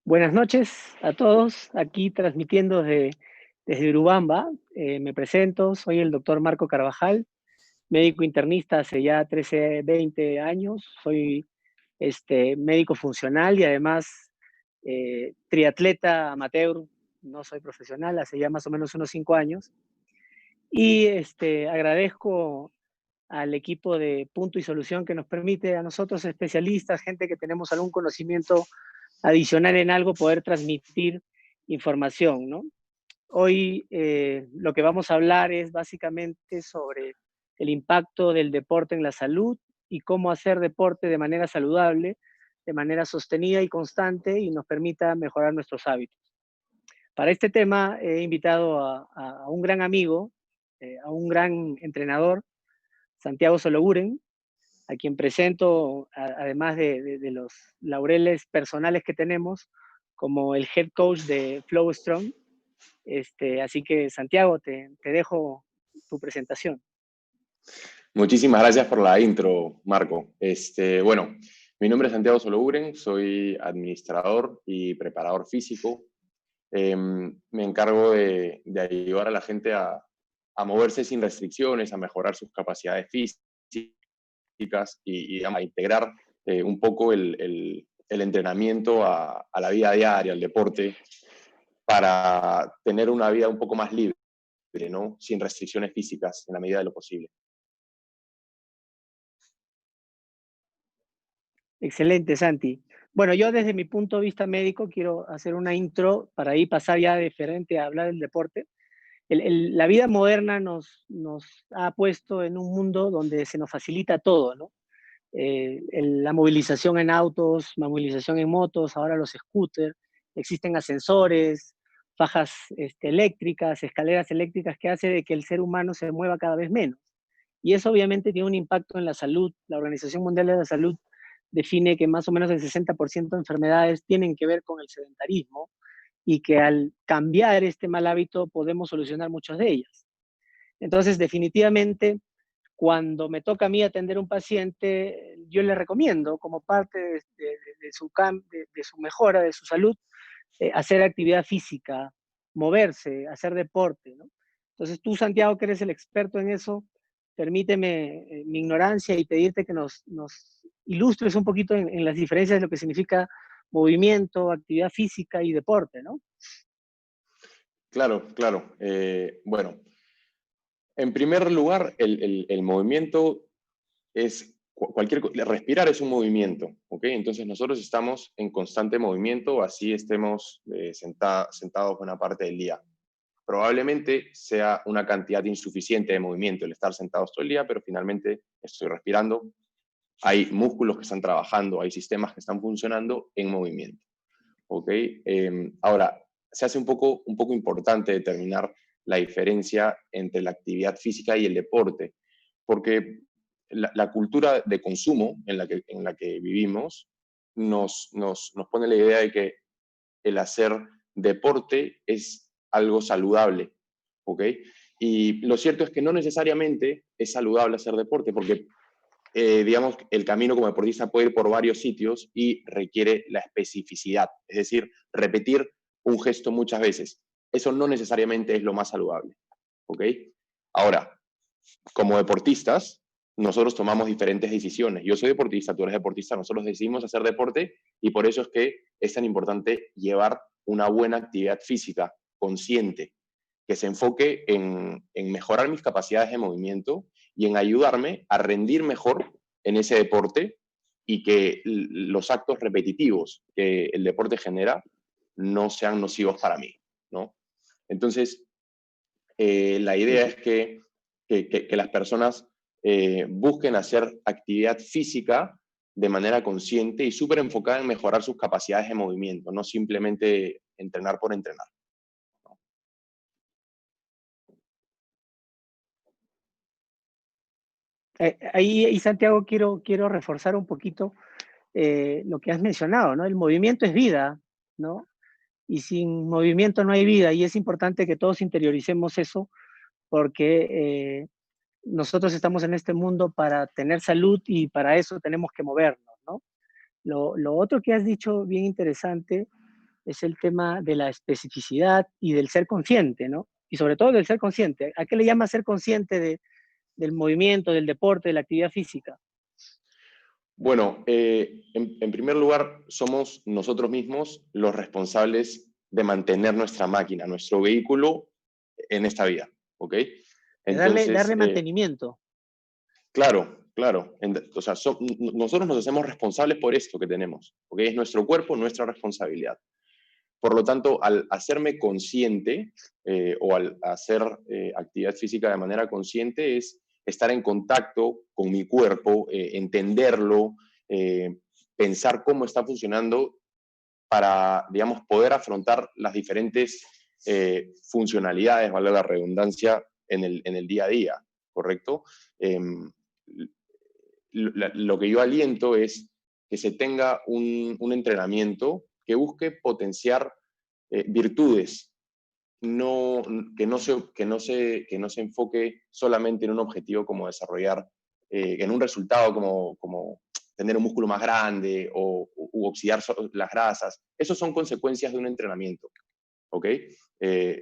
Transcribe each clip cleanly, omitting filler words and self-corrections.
Buenas noches a todos, aquí transmitiendo desde Urubamba. Me presento, soy el doctor Marco Carvajal, médico internista hace ya 13, 20 años. Soy médico funcional y además triatleta amateur, no soy profesional, hace ya más o menos unos 5 años. Y agradezco al equipo de Punto y Solución que nos permite a nosotros, especialistas, gente que tenemos algún conocimiento adicional en algo, poder transmitir información, ¿no? Hoy lo que vamos a hablar es básicamente sobre el impacto del deporte en la salud y cómo hacer deporte de manera saludable, de manera sostenida y constante y nos permita mejorar nuestros hábitos. Para este tema he invitado a un gran amigo, a un gran entrenador, Santiago Sologuren, a quien presento, además de los laureles personales que tenemos, como el head coach de Flow Strong. Así que, Santiago, te dejo tu presentación. Muchísimas gracias por la intro, Marco. Bueno, mi nombre es Santiago Sologuren, soy administrador y preparador físico. Me encargo de ayudar a la gente a moverse sin restricciones, a mejorar sus capacidades físicas y a integrar un poco el entrenamiento a la vida diaria, al deporte, para tener una vida un poco más libre, ¿no? Sin restricciones físicas en la medida de lo posible. Excelente, Santi. Bueno, yo desde mi punto de vista médico quiero hacer una intro para ahí pasar ya diferente a hablar del deporte. La vida moderna nos ha puesto en un mundo donde se nos facilita todo, ¿no? La movilización en autos, la movilización en motos, ahora los scooters, existen ascensores, fajas eléctricas, escaleras eléctricas que hace de que el ser humano se mueva cada vez menos. Y eso obviamente tiene un impacto en la salud. La Organización Mundial de la Salud define que más o menos el 60% de enfermedades tienen que ver con el sedentarismo y que al cambiar este mal hábito podemos solucionar muchas de ellas. Entonces, definitivamente, cuando me toca a mí atender a un paciente, yo le recomiendo, como parte de su mejora, de su salud, hacer actividad física, moverse, hacer deporte, ¿no? Entonces tú, Santiago, que eres el experto en eso, permíteme mi ignorancia y pedirte que nos ilustres un poquito en las diferencias de lo que significa movimiento, actividad física y deporte, ¿no? Claro, claro. Bueno, en primer lugar, el movimiento es respirar es un movimiento, ¿ok? Entonces nosotros estamos en constante movimiento, así estemos sentados buena parte del día. Probablemente sea una cantidad insuficiente de movimiento el estar sentados todo el día, pero finalmente estoy respirando, hay músculos que están trabajando, hay sistemas que están funcionando en movimiento, ¿ok? Ahora, se hace un poco importante determinar la diferencia entre la actividad física y el deporte, porque la cultura de consumo en la que vivimos nos pone la idea de que el hacer deporte es algo saludable, ¿ok? Y lo cierto es que no necesariamente es saludable hacer deporte, porque digamos, el camino como deportista puede ir por varios sitios y requiere la especificidad, es decir, repetir un gesto muchas veces. Eso no necesariamente es lo más saludable, ¿ok? Ahora, como deportistas, nosotros tomamos diferentes decisiones. Yo soy deportista, tú eres deportista, nosotros decidimos hacer deporte y por eso es que es tan importante llevar una buena actividad física consciente, que se enfoque en mejorar mis capacidades de movimiento y en ayudarme a rendir mejor en ese deporte y que los actos repetitivos que el deporte genera no sean nocivos para mí, ¿no? Entonces, la idea es que las personas busquen hacer actividad física de manera consciente y súper enfocada en mejorar sus capacidades de movimiento, no simplemente entrenar por entrenar. Ahí, Santiago, quiero reforzar un poquito lo que has mencionado, ¿no? El movimiento es vida, ¿no? Y sin movimiento no hay vida, y es importante que todos interioricemos eso, porque nosotros estamos en este mundo para tener salud y para eso tenemos que movernos, ¿no? Lo otro que has dicho, bien interesante, es el tema de la especificidad y del ser consciente, ¿no? Y sobre todo del ser consciente. ¿A qué le llama ser consciente del movimiento, del deporte, de la actividad física? Bueno, en primer lugar, somos nosotros mismos los responsables de mantener nuestra máquina, nuestro vehículo en esta vida, ¿ok? De darle Entonces, mantenimiento. claro, claro. O sea, nosotros nos hacemos responsables por esto que tenemos, ¿ok? Es nuestro cuerpo, nuestra responsabilidad. Por lo tanto, al hacerme consciente o al hacer actividad física de manera consciente es estar en contacto con mi cuerpo, entenderlo, eh, pensar cómo está funcionando para, digamos, poder afrontar las diferentes funcionalidades, vale la redundancia, en el día a día, ¿correcto? Lo que yo aliento es que se tenga un entrenamiento que busque potenciar virtudes, no, que no se enfoque solamente en un objetivo como desarrollar, en un resultado como tener un músculo más grande o oxidar las grasas. Esos son consecuencias de un entrenamiento, ¿ok?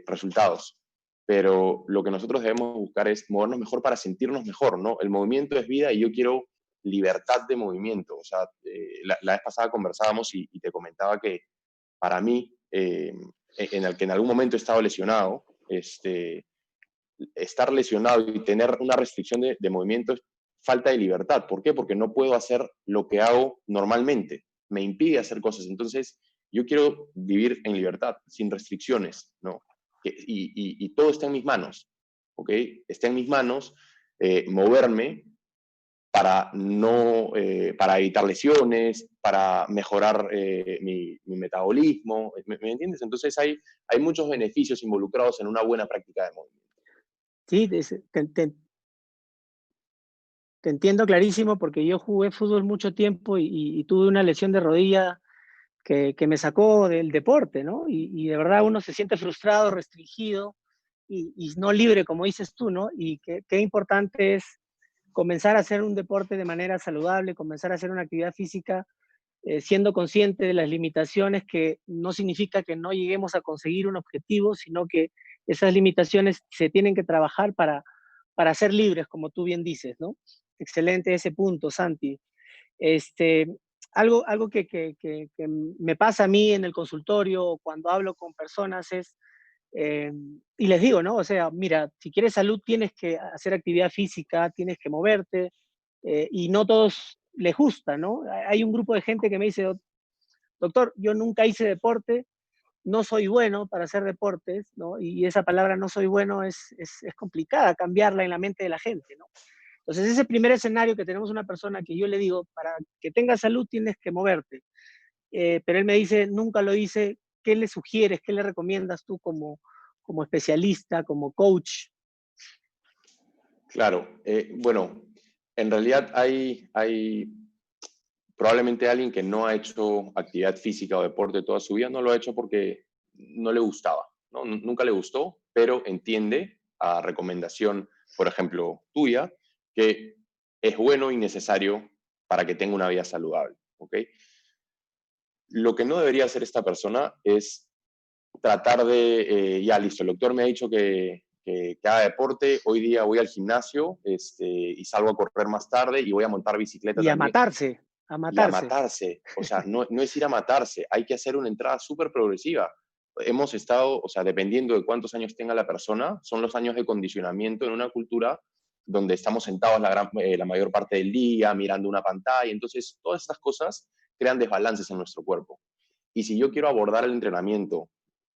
Resultados. Pero lo que nosotros debemos buscar es movernos mejor para sentirnos mejor, ¿no? El movimiento es vida y yo quiero libertad de movimiento. O sea, la vez pasada conversábamos y te comentaba que para mí, en el que en algún momento he estado lesionado, estar lesionado y tener una restricción de movimiento es falta de libertad. ¿Por qué? Porque no puedo hacer lo que hago normalmente. Me impide hacer cosas. Entonces, yo quiero vivir en libertad, sin restricciones, ¿no? Y todo está en mis manos, ¿ok? Está en mis manos moverme para, no, para evitar lesiones, para mejorar mi metabolismo, ¿me entiendes? Entonces hay muchos beneficios involucrados en una buena práctica de movimiento. Sí, te entiendo clarísimo porque yo jugué fútbol mucho tiempo y tuve una lesión de rodilla que me sacó del deporte, ¿no? Y de verdad uno se siente frustrado, restringido y no libre, como dices tú, ¿no? Y qué importante es comenzar a hacer un deporte de manera saludable, comenzar a hacer una actividad física siendo consciente de las limitaciones, que no significa que no lleguemos a conseguir un objetivo, sino que esas limitaciones se tienen que trabajar para ser libres, como tú bien dices, ¿no? Excelente ese punto, Santi. Este, algo que me pasa a mí en el consultorio o cuando hablo con personas es, y les digo, ¿no? O sea, mira, si quieres salud tienes que hacer actividad física, tienes que moverte, y no todos les gusta, ¿no? Hay un grupo de gente que me dice, doctor, yo nunca hice deporte, no soy bueno para hacer deportes, ¿no? Y esa palabra no soy bueno es complicada cambiarla en la mente de la gente, ¿no? Entonces, ese primer escenario que tenemos una persona que yo le digo, para que tengas salud tienes que moverte, pero él me dice, nunca lo hice, ¿qué le sugieres, qué le recomiendas tú como especialista, como coach? Claro, bueno, en realidad hay probablemente alguien que no ha hecho actividad física o deporte toda su vida, no lo ha hecho porque no le gustaba, ¿no? Nunca le gustó, pero entiende a recomendación, por ejemplo, tuya, que es bueno y necesario para que tenga una vida saludable, ¿ok? Lo que no debería hacer esta persona es tratar de, ya listo, el doctor me ha dicho que haga deporte, hoy día voy al gimnasio y salgo a correr más tarde y voy a montar bicicleta Y a también matarse, a y a matarse. matarse. O sea, no es ir a matarse, hay que hacer una entrada súper progresiva. Hemos estado, o sea, dependiendo de cuántos años tenga la persona, son los años de condicionamiento en una cultura donde estamos sentados la mayor parte del día, mirando una pantalla. Entonces, todas estas cosas crean desbalances en nuestro cuerpo. Y si yo quiero abordar el entrenamiento,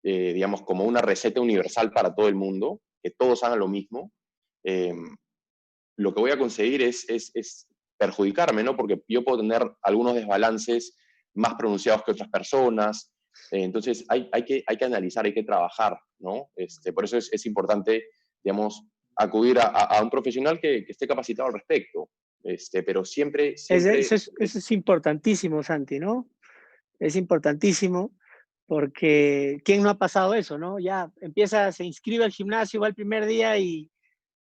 digamos, como una receta universal para todo el mundo, que todos hagan lo mismo, eh, lo que voy a conseguir es perjudicarme, ¿no? Porque yo puedo tener algunos desbalances más pronunciados que otras personas. Entonces, hay que analizar, hay que trabajar, ¿no? Por eso es importante, digamos, acudir a un profesional que esté capacitado al respecto. Pero siempre, siempre Eso es importantísimo, Santi, ¿no? Es importantísimo porque ¿quién no ha pasado eso, no? Ya empieza, se inscribe al gimnasio, va el primer día y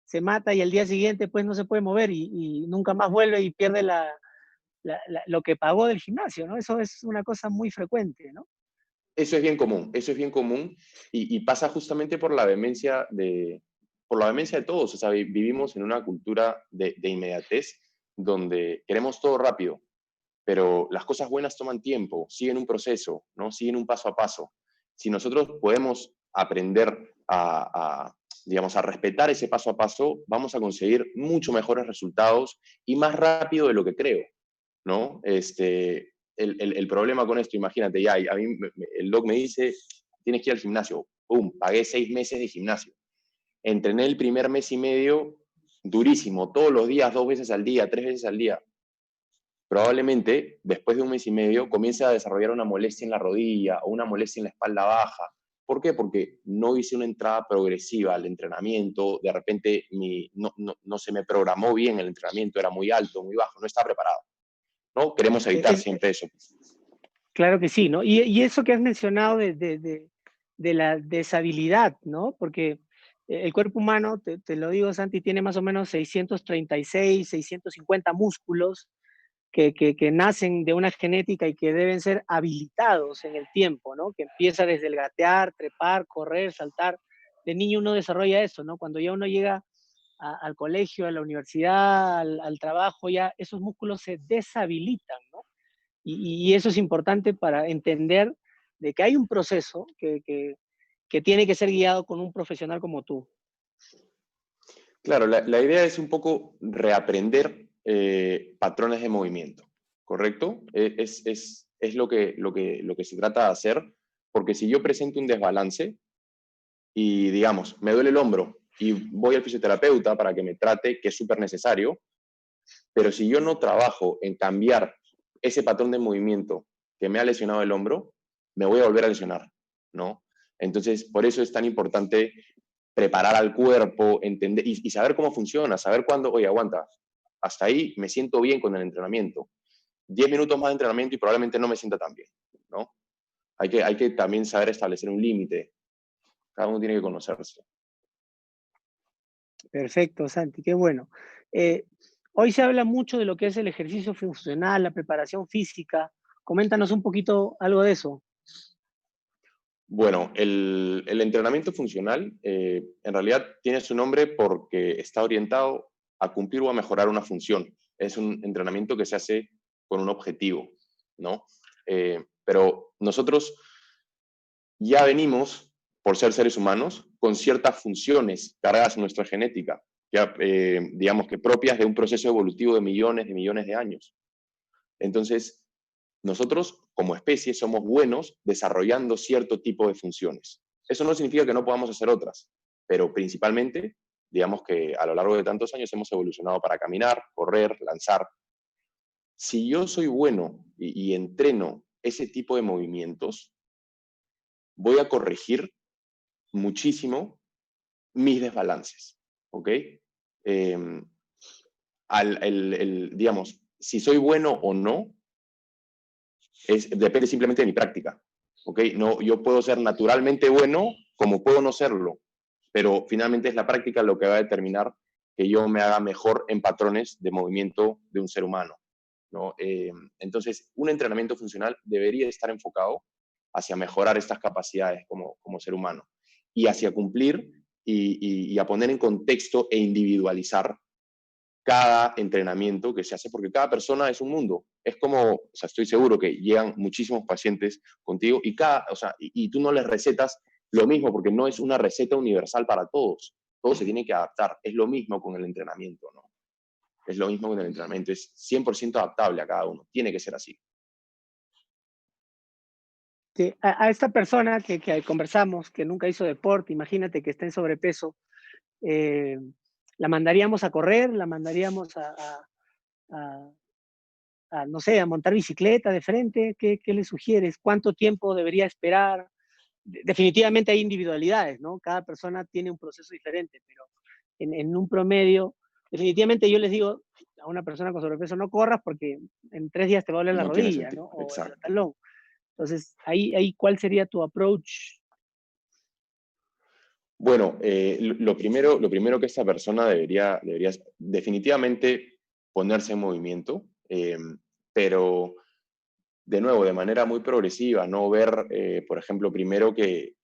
se mata y al día siguiente pues no se puede mover y nunca más vuelve y pierde lo que pagó del gimnasio, ¿no? Eso es una cosa muy frecuente, ¿no? Eso es bien común, eso es bien común y pasa justamente por la vehemencia de todos. O sea, vivimos en una cultura de inmediatez donde queremos todo rápido, pero las cosas buenas toman tiempo, siguen un proceso, ¿no? Siguen un paso a paso. Si nosotros podemos aprender digamos, a respetar ese paso a paso, vamos a conseguir mucho mejores resultados y más rápido de lo que creo, ¿no? El problema con esto, imagínate, ya, a mí el doc me dice, tienes que ir al gimnasio. ¡Pum! Pagué 6 meses de gimnasio. Entrené el primer mes y medio durísimo, todos los días, 2 veces al día, 3 veces al día. Probablemente, después de un mes y medio, comience a desarrollar una molestia en la rodilla o una molestia en la espalda baja. ¿Por qué? Porque no hice una entrada progresiva al entrenamiento, de repente no se me programó bien el entrenamiento, era muy alto, muy bajo, no estaba preparado, ¿no? Queremos evitar Es, siempre eso. claro que sí, ¿no? Y eso que has mencionado de la deshabilidad, ¿no? Porque el cuerpo humano, te lo digo, Santi, tiene más o menos 636, 650 músculos que nacen de una genética y que deben ser habilitados en el tiempo, ¿no? Que empieza desde el gatear, trepar, correr, saltar. De niño uno desarrolla eso, ¿no? Cuando ya uno llega al colegio, a la universidad, al trabajo, ya esos músculos se deshabilitan, ¿no? Y eso es importante para entender de que hay un proceso que tiene que ser guiado con un profesional como tú. Claro, la idea es un poco reaprender patrones de movimiento, ¿correcto? Es lo que se trata de hacer, porque si yo presento un desbalance y, digamos, me duele el hombro y voy al fisioterapeuta para que me trate, que es súper necesario, pero si yo no trabajo en cambiar ese patrón de movimiento que me ha lesionado el hombro, me voy a volver a lesionar, ¿no? Entonces, por eso es tan importante preparar al cuerpo, entender y saber cómo funciona, saber cuándo, oye, aguanta, hasta ahí me siento bien con el entrenamiento. 10 minutos más de entrenamiento y probablemente no me sienta tan bien, ¿no? Hay que también saber establecer un límite. Cada uno tiene que conocerse. Perfecto, Santi, qué bueno. Eh, Hoy se habla mucho de lo que es el ejercicio funcional, la preparación física. Coméntanos un poquito algo de eso. Bueno, el entrenamiento funcional en realidad tiene su nombre porque está orientado a cumplir o a mejorar una función. Es un entrenamiento que se hace con un objetivo, ¿no? Pero nosotros ya venimos, por ser seres humanos, con ciertas funciones cargadas en nuestra genética, ya, digamos que propias de un proceso evolutivo de millones de años. Entonces, nosotros como especie somos buenos desarrollando cierto tipo de funciones. Eso no significa que no podamos hacer otras, pero principalmente, digamos que a lo largo de tantos años hemos evolucionado para caminar, correr, lanzar. Si yo soy bueno y entreno ese tipo de movimientos, voy a corregir muchísimo mis desbalances, ¿ok? Eh, digamos, si soy bueno o no, depende simplemente de mi práctica, ¿ok? No, yo puedo ser naturalmente bueno como puedo no serlo, pero finalmente es la práctica lo que va a determinar que yo me haga mejor en patrones de movimiento de un ser humano, ¿no? Entonces, un entrenamiento funcional debería estar enfocado hacia mejorar estas capacidades como ser humano y hacia cumplir y a poner en contexto e individualizar cada entrenamiento que se hace, porque cada persona es un mundo. Es como, o sea, estoy seguro que llegan muchísimos pacientes contigo o sea, y tú no les recetas lo mismo, porque no es una receta universal para todos. Todo se tiene que adaptar. Es lo mismo con el entrenamiento, ¿no? Es lo mismo con el entrenamiento. Es 100% adaptable a cada uno. Tiene que ser así. A esta persona que conversamos, que nunca hizo deporte, imagínate que está en sobrepeso, eh, la mandaríamos a correr, la mandaríamos a, no sé, a montar bicicleta de frente. ¿Qué le sugieres? ¿Cuánto tiempo debería esperar? Definitivamente hay individualidades, ¿no? Cada persona tiene un proceso diferente, pero en un promedio, definitivamente yo les digo a una persona con sobrepeso, no corras porque en 3 días te va a doler la No tiene rodilla, ¿no? sentido. O el Exacto. talón. Entonces, ahí ¿cuál sería tu approach? Bueno, lo primero que esta persona debería definitivamente ponerse en movimiento, pero de nuevo, de manera muy progresiva, no ver, por ejemplo, primero que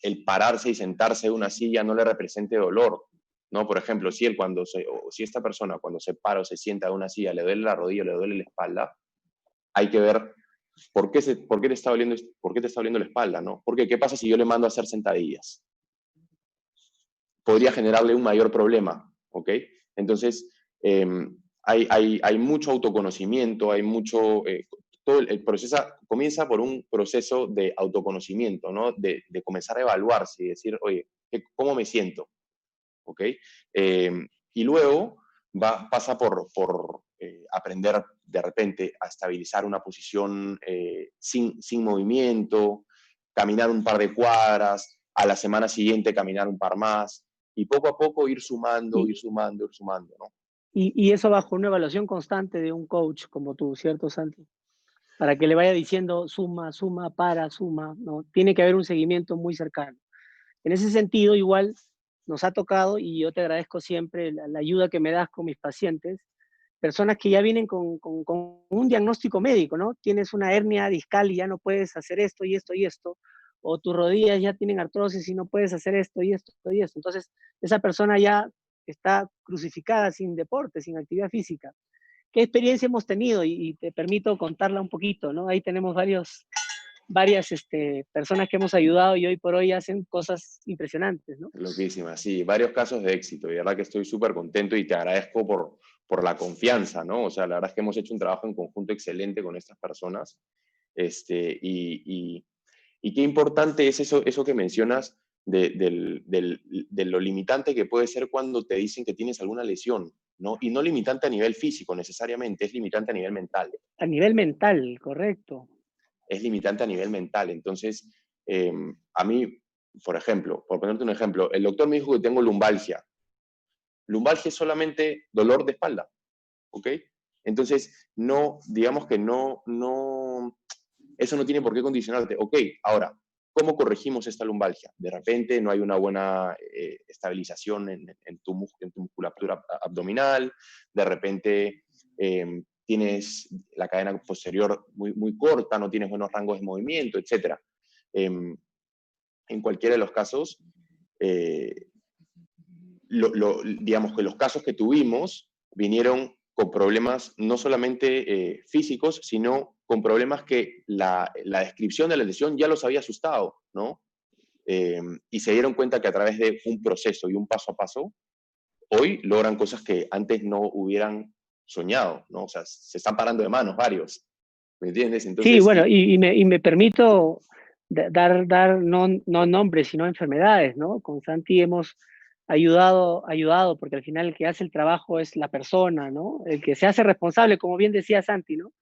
el pararse y sentarse de una silla no le represente dolor, ¿no? Por ejemplo, si esta persona cuando se para o se sienta de una silla le duele la rodilla o le duele la espalda, hay que ver por qué te está doliendo la espalda, ¿no? Porque, ¿qué pasa si yo le mando a hacer sentadillas? Podría generarle un mayor problema, ¿ok? Entonces, hay mucho autoconocimiento, hay mucho... todo el proceso comienza por un proceso de autoconocimiento, ¿no? De comenzar a evaluarse y decir, oye, ¿cómo me siento? ¿Ok? Y luego pasa por aprender de repente a estabilizar una posición sin movimiento, caminar un par de cuadras, a la semana siguiente caminar un par más, y poco a poco ir sumando, Y, ir sumando, ir sumando, ¿no? y eso bajo una evaluación constante de un coach como tú, ¿cierto, Santi? Para que le vaya diciendo suma, suma, para, suma, ¿no? Tiene que haber un seguimiento muy cercano. En ese sentido, igual nos ha tocado, y yo te agradezco siempre la ayuda que me das con mis pacientes, personas que ya vienen con un diagnóstico médico, ¿no? Tienes una hernia discal y ya no puedes hacer esto y esto y esto, o tus rodillas ya tienen artrosis y no puedes hacer esto y esto y esto. Entonces, esa persona ya está crucificada sin deporte, sin actividad física. ¿Qué experiencia hemos tenido? Y te permito contarla un poquito, ¿no? Ahí tenemos varias personas que hemos ayudado y hoy por hoy hacen cosas impresionantes, ¿no? Loquísima, sí, varios casos de éxito, y la verdad que estoy súper contento y te agradezco por la confianza, ¿no? O sea, la verdad es que hemos hecho un trabajo en conjunto excelente con estas personas, y qué importante es eso que mencionas de lo limitante que puede ser cuando te dicen que tienes alguna lesión, ¿no? Y no limitante a nivel físico necesariamente, es limitante a nivel mental. A nivel mental, correcto. Es limitante a nivel mental. Entonces, a mí, por ejemplo, por ponerte un ejemplo, el doctor me dijo que tengo lumbalgia. Lumbalgia es solamente dolor de espalda, ¿ok? Entonces, no, digamos que eso no tiene por qué condicionarte. Ok, ahora, ¿cómo corregimos esta lumbalgia? De repente no hay una buena estabilización en tu musculatura abdominal, de repente tienes la cadena posterior muy corta, no tienes buenos rangos de movimiento, etc. En cualquiera de los casos, eh, digamos que los casos que tuvimos vinieron con problemas no solamente físicos, sino con problemas que la descripción de la lesión ya los había asustado, ¿no? Y se dieron cuenta que a través de un proceso y un paso a paso, hoy logran cosas que antes no hubieran soñado, ¿no? O sea, se están parando de manos varios, ¿me entiendes? Sí, Entonces, bueno, y me permito dar no nombres, sino enfermedades, ¿no? Con Santi hemos ayudado, porque al final el que hace el trabajo es la persona, ¿no? El que se hace responsable, como bien decía Santi, ¿no?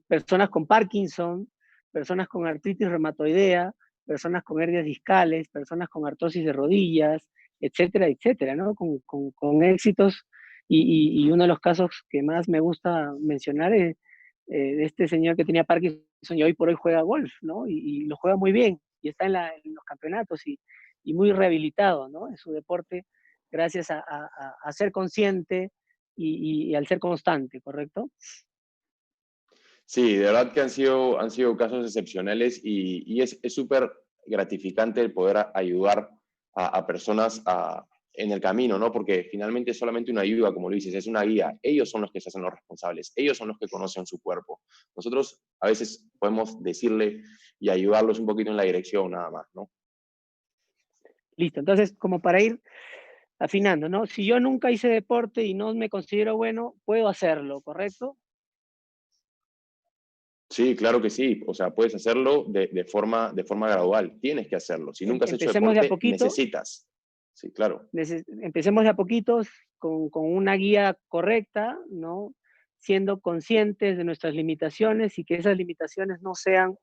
Personas con Parkinson, personas con artritis reumatoidea, personas con hernias discales, personas con artrosis de rodillas, etcétera, etcétera, ¿no? Con éxitos. Y uno de los casos que más me gusta mencionar es de este señor que tenía Parkinson y hoy por hoy juega golf, ¿no? Y lo juega muy bien y está en los campeonatos y muy rehabilitado, ¿no? En su deporte, gracias a ser consciente y al ser constante, ¿correcto? sí, de verdad que han sido casos excepcionales, y es súper gratificante el poder ayudar a personas en el camino, ¿no? Porque finalmente es solamente una ayuda, como lo dices, es una guía. Ellos son los que se hacen los responsables, ellos son los que conocen su cuerpo. Nosotros a veces podemos decirle y ayudarlos un poquito en la dirección nada más, ¿no? Listo. Entonces, como para ir afinando, ¿no? Si yo nunca hice deporte y no me considero bueno, puedo hacerlo, ¿correcto? Sí, claro que sí. O sea, puedes hacerlo de forma gradual. Tienes que hacerlo. Si nunca has hecho Empecemos de a deporte, poquito, necesitas. Sí, claro. empecemos de a poquitos con una guía correcta, ¿no? Siendo conscientes de nuestras limitaciones y que esas limitaciones no sean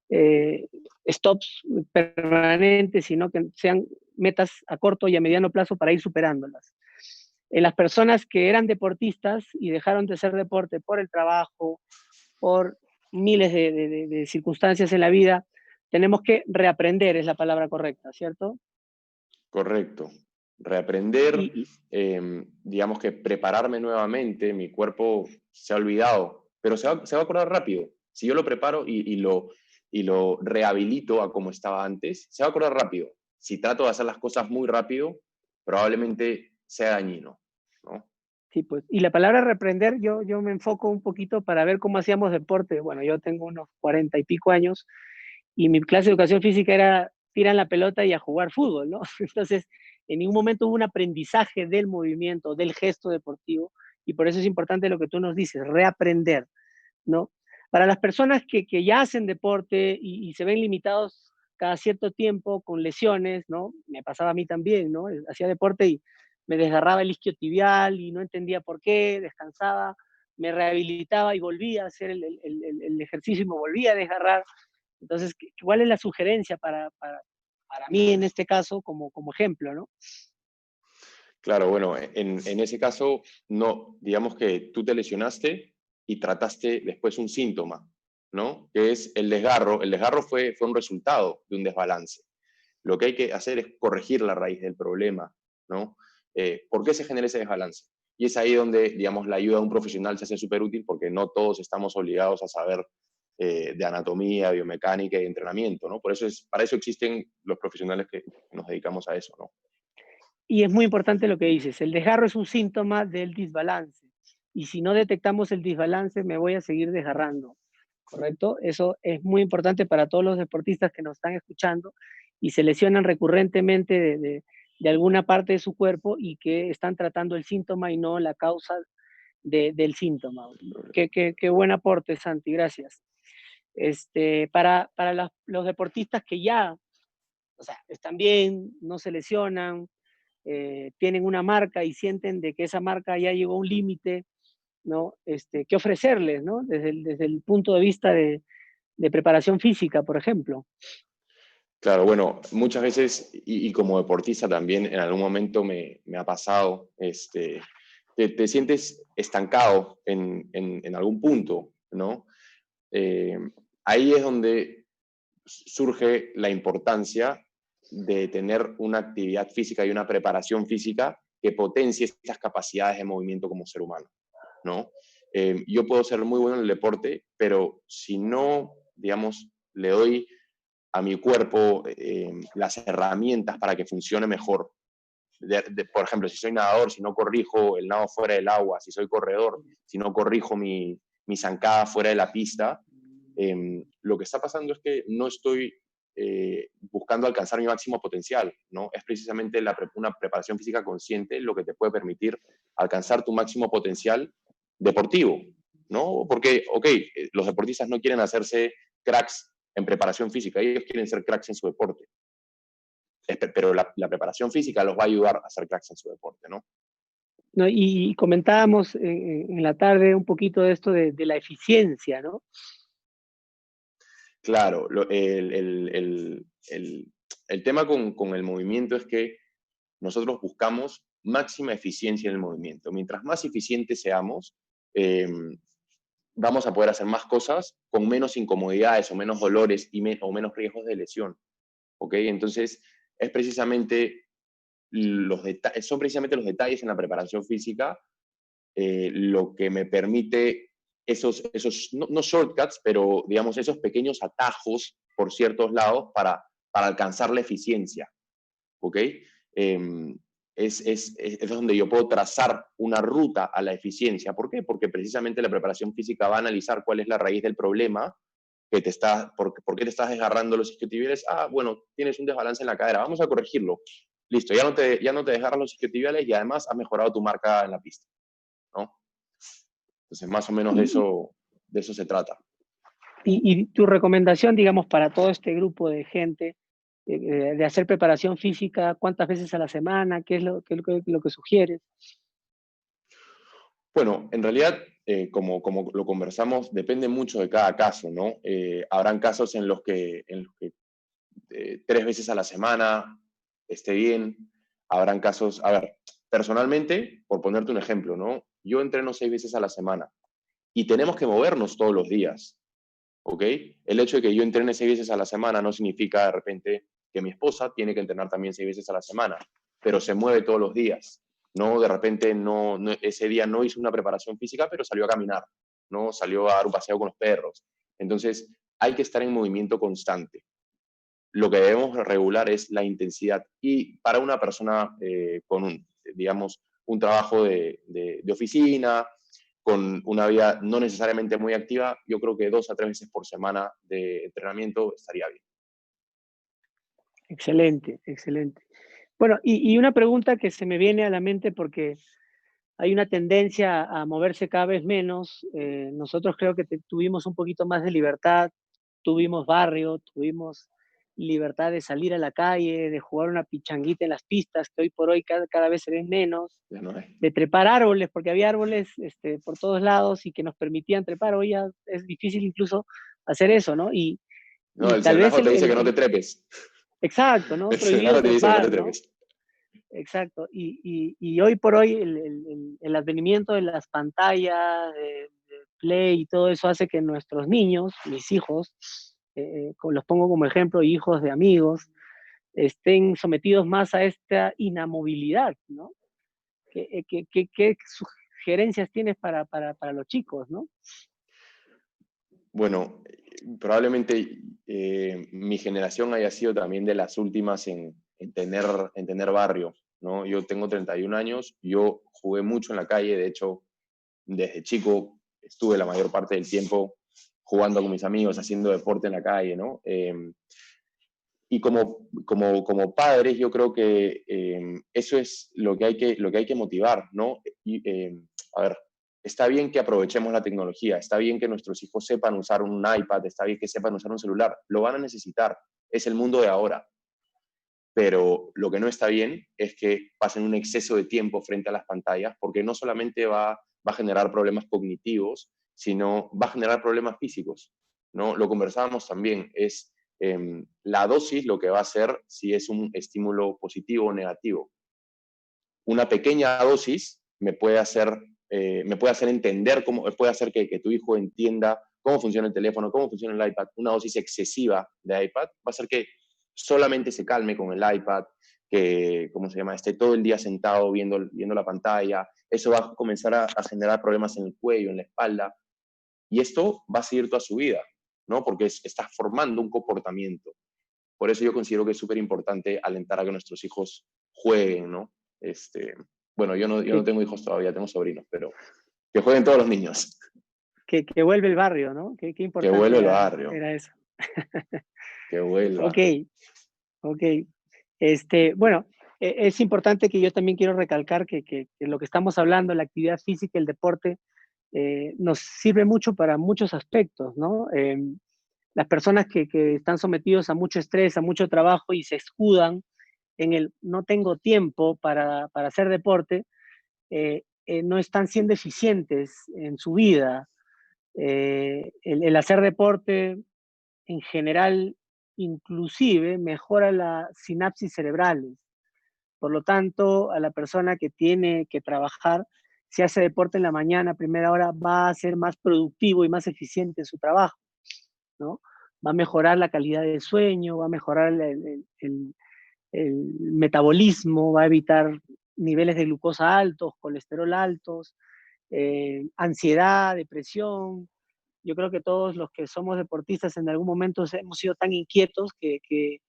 eh, stops permanentes, sino que sean metas a corto y a mediano plazo para ir superándolas. En las personas que eran deportistas y dejaron de hacer deporte por el trabajo, por miles de circunstancias en la vida, tenemos que reaprender, es la palabra correcta, ¿cierto? Correcto. Reaprender, Y digamos que prepararme nuevamente, mi cuerpo se ha olvidado, pero se va a acordar rápido, Si yo lo preparo y lo rehabilito a como estaba antes, se va a acordar rápido. Si trato de hacer las cosas muy rápido, probablemente sea dañino, ¿no? Sí, pues. Y la palabra reprender, yo me enfoco un poquito para ver cómo hacíamos deporte. Bueno, yo tengo unos 40 y pico años y mi clase de educación física era tiran la pelota y a jugar fútbol, ¿no? Entonces, en ningún momento hubo un aprendizaje del movimiento, del gesto deportivo, y por eso es importante lo que tú nos dices, reaprender, ¿no? Para las personas que ya hacen deporte y se ven limitados cada cierto tiempo con lesiones, ¿no? Me pasaba a mí también, ¿no? Hacía deporte y me desgarraba el isquiotibial y no entendía por qué, descansaba, me rehabilitaba y volvía a hacer el ejercicio y me volvía a desgarrar. Entonces, ¿cuál es la sugerencia para mí en este caso como ejemplo, ¿no? Claro, bueno, en ese caso, no, digamos que tú te lesionaste y trataste después un síntoma, ¿no? Que es el desgarro. El desgarro fue un resultado de un desbalance. Lo que hay que hacer es corregir la raíz del problema, ¿no? ¿Por qué se genera ese desbalance? Y es ahí donde, digamos, la ayuda de un profesional se hace súper útil porque no todos estamos obligados a saber de anatomía, biomecánica y entrenamiento, ¿no? Para eso existen los profesionales que nos dedicamos a eso, ¿no? Y es muy importante lo que dices, el desgarro es un síntoma del desbalance. Y si no detectamos el desbalance, me voy a seguir desgarrando, ¿correcto? Eso es muy importante para todos los deportistas que nos están escuchando y se lesionan recurrentemente de alguna parte de su cuerpo y que están tratando el síntoma y no la causa del síntoma. Qué buen aporte, Santi, gracias. Para los deportistas que ya, o sea, están bien, no se lesionan, tienen una marca y sienten de que esa marca ya llegó a un límite, ¿no? ¿Qué ofrecerles, ¿no? Desde el punto de vista de preparación física, por ejemplo. Claro, bueno, muchas veces, y como deportista también, en algún momento me ha pasado, te sientes estancado en algún punto, ¿no? Eh, Ahí es donde surge la importancia de tener una actividad física y una preparación física que potencie estas capacidades de movimiento como ser humano, ¿no? Yo puedo ser muy bueno en el deporte, pero si no, digamos, le doy a mi cuerpo las herramientas para que funcione mejor. Por ejemplo, si soy nadador, si no corrijo el nado fuera del agua, si soy corredor, si no corrijo mi zancada fuera de la pista, lo que está pasando es que no estoy buscando alcanzar mi máximo potencial, ¿no? Es precisamente una preparación física consciente lo que te puede permitir alcanzar tu máximo potencial deportivo, ¿no? Porque, ok, los deportistas no quieren hacerse cracks en preparación física, ellos quieren ser cracks en su deporte, pero la preparación física los va a ayudar a ser cracks en su deporte, ¿no? ¿No? Y comentábamos en la tarde un poquito de esto de la eficiencia, ¿no? Claro, el tema con el movimiento es que nosotros buscamos máxima eficiencia en el movimiento. Mientras más eficientes seamos, eh, vamos a poder hacer más cosas con menos incomodidades o menos dolores o menos riesgos de lesión. ¿Ok? Entonces, es precisamente son precisamente los detalles en la preparación física lo que me permite esos no shortcuts, pero digamos esos pequeños atajos por ciertos lados para alcanzar la eficiencia. ¿Ok? Eh, es donde yo puedo trazar una ruta a la eficiencia. ¿Por qué? Porque precisamente la preparación física va a analizar cuál es la raíz del problema por qué te estás desgarrando los isquiotibiales. Ah, bueno, tienes un desbalance en la cadera, vamos a corregirlo. Listo, ya no te desgarras los isquiotibiales y además has mejorado tu marca en la pista, ¿no? Entonces, más o menos Y, de eso se trata. y tu recomendación, digamos, para todo este grupo de gente, de hacer preparación física, ¿cuántas veces a la semana? ¿Qué es lo que sugieres? Bueno, en realidad, como lo conversamos, depende mucho de cada caso, ¿no? Habrán casos en los que 3 veces a la semana esté bien. Habrán casos, a ver, personalmente, por ponerte un ejemplo, ¿no? Yo entreno 6 veces a la semana y tenemos que movernos todos los días, ¿ok? El hecho de que yo entrene 6 veces a la semana no significa de repente que mi esposa tiene que entrenar también 6 veces a la semana, pero se mueve todos los días, ¿no? De repente ese día no hizo una preparación física, pero salió a caminar, ¿no? Salió a dar un paseo con los perros. Entonces, hay que estar en movimiento constante. Lo que debemos regular es la intensidad. Y para una persona con digamos, un trabajo de oficina, con una vida no necesariamente muy activa, yo creo que 2 a 3 veces por semana de entrenamiento estaría bien. Excelente, excelente. Bueno, y una pregunta que se me viene a la mente porque hay una tendencia a moverse cada vez menos. Nosotros creo que tuvimos un poquito más de libertad, tuvimos barrio, tuvimos libertad de salir a la calle, de jugar una pichanguita en las pistas, que hoy por hoy cada vez se ven menos, Ya no hay. de trepar árboles, porque había árboles por todos lados y que nos permitían trepar. Hoy ya es difícil incluso hacer eso, ¿no? No, Y el tal vez serenazgo te dice que no te trepes. exacto, ¿no? El Prohibido serenazgo te dice que no te trepar, ¿no? trepes. Exacto. Y hoy por hoy el advenimiento de las pantallas, de Play y todo eso hace que nuestros niños, mis hijos, los pongo como ejemplo, hijos de amigos, estén sometidos más a esta inamovilidad, ¿no? ¿Qué sugerencias tienes para los chicos, ¿no? Bueno, probablemente mi generación haya sido también de las últimas en tener barrio, ¿no? Yo tengo 31 años, yo jugué mucho en la calle, de hecho, desde chico estuve la mayor parte del tiempo jugando con mis amigos, haciendo deporte en la calle, ¿no? Y como padres, yo creo que eso es lo que hay que motivar, ¿no? Y, a ver, está bien que aprovechemos la tecnología, está bien que nuestros hijos sepan usar un iPad, está bien que sepan usar un celular, lo van a necesitar, es el mundo de ahora. Pero lo que no está bien es que pasen un exceso de tiempo frente a las pantallas, porque no solamente va a generar problemas cognitivos, sino va a generar problemas físicos, ¿no? Lo conversábamos también, es la dosis lo que va a hacer si es un estímulo positivo o negativo. Una pequeña dosis me puede hacer entender puede hacer que tu hijo entienda cómo funciona el teléfono, cómo funciona el iPad. Una dosis excesiva de iPad va a hacer que solamente se calme con el iPad, que, ¿cómo se llama?, esté todo el día sentado viendo la pantalla. Eso va a comenzar a generar problemas en el cuello, en la espalda, y esto va a seguir toda su vida, ¿no? Porque está formando un comportamiento. Por eso yo considero que es súper importante alentar a que nuestros hijos jueguen, ¿no? Este, bueno, yo no Que, tengo hijos todavía, tengo sobrinos, pero que jueguen todos los niños, que vuelve el barrio, ¿no? Qué que importante vuelva el era, barrio, era eso. que Ok, vuelva. ok. Bueno, es importante que yo también quiero recalcar que lo que estamos hablando, la actividad física, el deporte, nos sirve mucho para muchos aspectos, ¿no? Las personas que están sometidos a mucho estrés, a mucho trabajo y se escudan en el no tengo tiempo para hacer deporte, no están siendo eficientes en su vida. El hacer deporte en general, inclusive, mejora las sinapsis cerebrales. Por lo tanto, a la persona que tiene que trabajar, si hace deporte en la mañana, a primera hora, va a ser más productivo y más eficiente en su trabajo, ¿no? Va a mejorar la calidad del sueño, va a mejorar el metabolismo, va a evitar niveles de glucosa altos, colesterol altos, ansiedad, depresión. Yo creo que todos los que somos deportistas en algún momento hemos sido tan inquietos que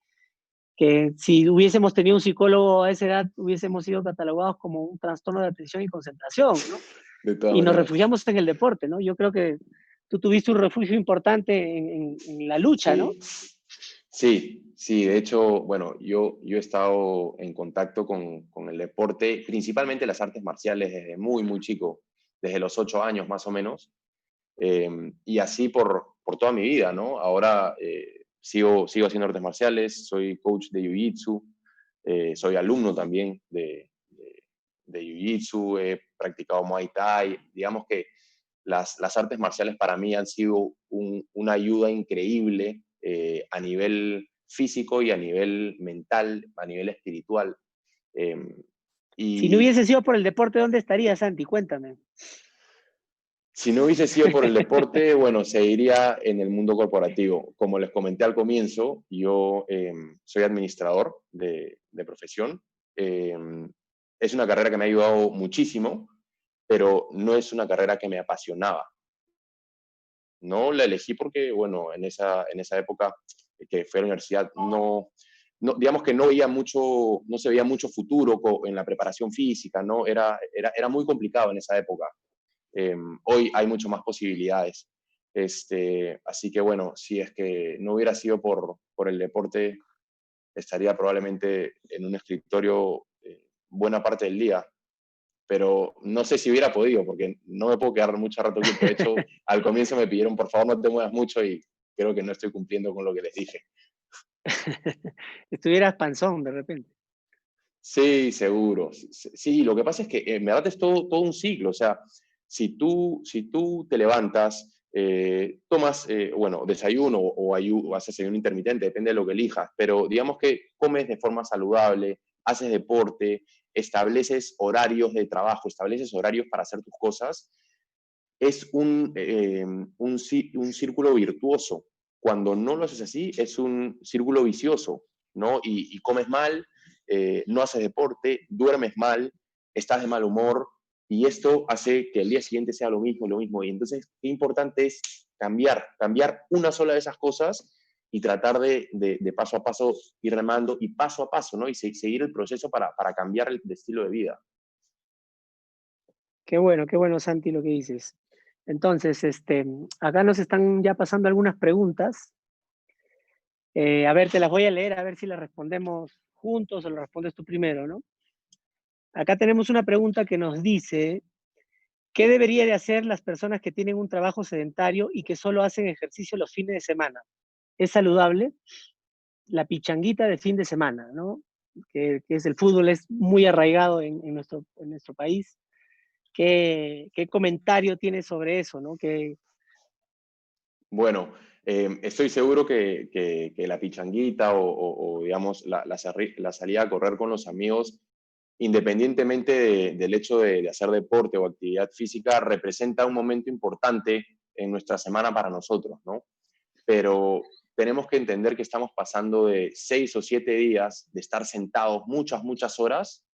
si hubiésemos tenido un psicólogo a esa edad, hubiésemos sido catalogados como un trastorno de atención y concentración, ¿no? De todas Y nos maneras. refugiamos en el deporte, ¿no? Yo creo que tú tuviste un refugio importante en la lucha, ¿no? Sí, sí, sí. De hecho, bueno, yo he estado en contacto con el deporte, principalmente las artes marciales, desde muy, muy chico, desde los 8 años más o menos. Y así por toda mi vida, ¿no? Ahora sigo haciendo artes marciales, soy coach de Jiu-Jitsu, soy alumno también de Jiu-Jitsu, he practicado Muay Thai. Digamos que las artes marciales para mí han sido una ayuda increíble a nivel físico y a nivel mental, a nivel espiritual. Eh, Si no y hubiese sido por el deporte, ¿dónde estarías, Santi? Cuéntame. Si no hubiese sido por el deporte, bueno, seguiría en el mundo corporativo. Como les comenté al comienzo, yo soy administrador de profesión. Eh, es una carrera que me ha ayudado muchísimo, pero no es una carrera que me apasionaba. no la elegí porque, bueno, en esa época que fui a la universidad, digamos que no veía mucho, no se veía mucho futuro en la preparación física, ¿no? Era muy complicado en esa época. Hoy hay mucho más posibilidades. Así que bueno, si es que no hubiera sido por el deporte, estaría probablemente en un escritorio buena parte del día, pero no sé si hubiera podido, porque no me puedo quedar mucho rato quieto. De hecho, al comienzo me pidieron, por favor, no te muevas mucho y creo que no estoy cumpliendo con lo que les dije. Estuvieras panzón de repente. Sí, seguro. Sí, lo que pasa es que en verdad es todo un ciclo. O sea, si tú te levantas, tomas, bueno, desayuno o haces desayuno intermitente, depende de lo que elijas, pero digamos que comes de forma saludable, haces deporte, estableces horarios de trabajo, estableces horarios para hacer tus cosas, es un círculo virtuoso. Cuando no lo haces así, es un círculo vicioso, ¿no? Y comes mal, no haces deporte, duermes mal, estás de mal humor, y esto hace que el día siguiente sea lo mismo, lo mismo. Y entonces, qué importante es cambiar una sola de esas cosas y tratar de paso a paso ir remando y paso a paso, ¿no? Y seguir el proceso para cambiar el estilo de vida. Qué bueno, Santi, lo que dices. Entonces, acá nos están ya pasando algunas preguntas. A ver, te las voy a leer, a ver si las respondemos juntos o las respondes tú primero, ¿no? Acá tenemos una pregunta que nos dice, ¿qué debería de hacer las personas que tienen un trabajo sedentario y que solo hacen ejercicio los fines de semana? ¿Es saludable? La pichanguita de fin de semana, ¿no? Que es el fútbol, es muy arraigado en nuestro país. ¿Qué comentario tienes sobre eso, no? Bueno, estoy seguro que la pichanguita o, digamos, la salida a correr con los amigos, independientemente del hecho de hacer deporte o actividad física, representa un momento importante en nuestra semana para nosotros, ¿no? Pero tenemos que entender que estamos pasando de 6 o 7 días de estar sentados muchas horas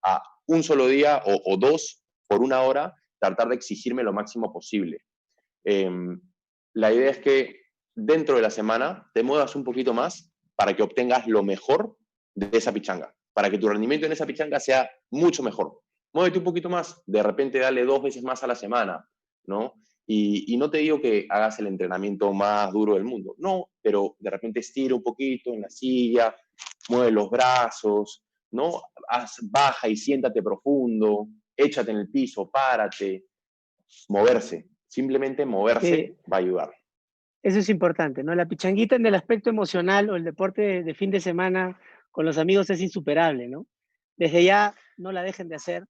a un solo día o dos por una hora, tratar de exigirme lo máximo posible. Eh, la idea es que dentro de la semana te muevas un poquito más para que obtengas lo mejor de esa pichanga, para que tu rendimiento en esa pichanga sea mucho mejor. Muévete un poquito más, de repente dale 2 veces más a la semana, ¿no? Y no te digo que hagas el entrenamiento más duro del mundo, no, pero de repente estira un poquito en la silla, mueve los brazos, ¿no? Baja y siéntate profundo, échate en el piso, párate, moverse. Simplemente que moverse va a ayudar. eso es importante, ¿no? La pichanguita en el aspecto emocional o el deporte de fin de semana con los amigos es insuperable, ¿no? Desde ya no la dejen de hacer,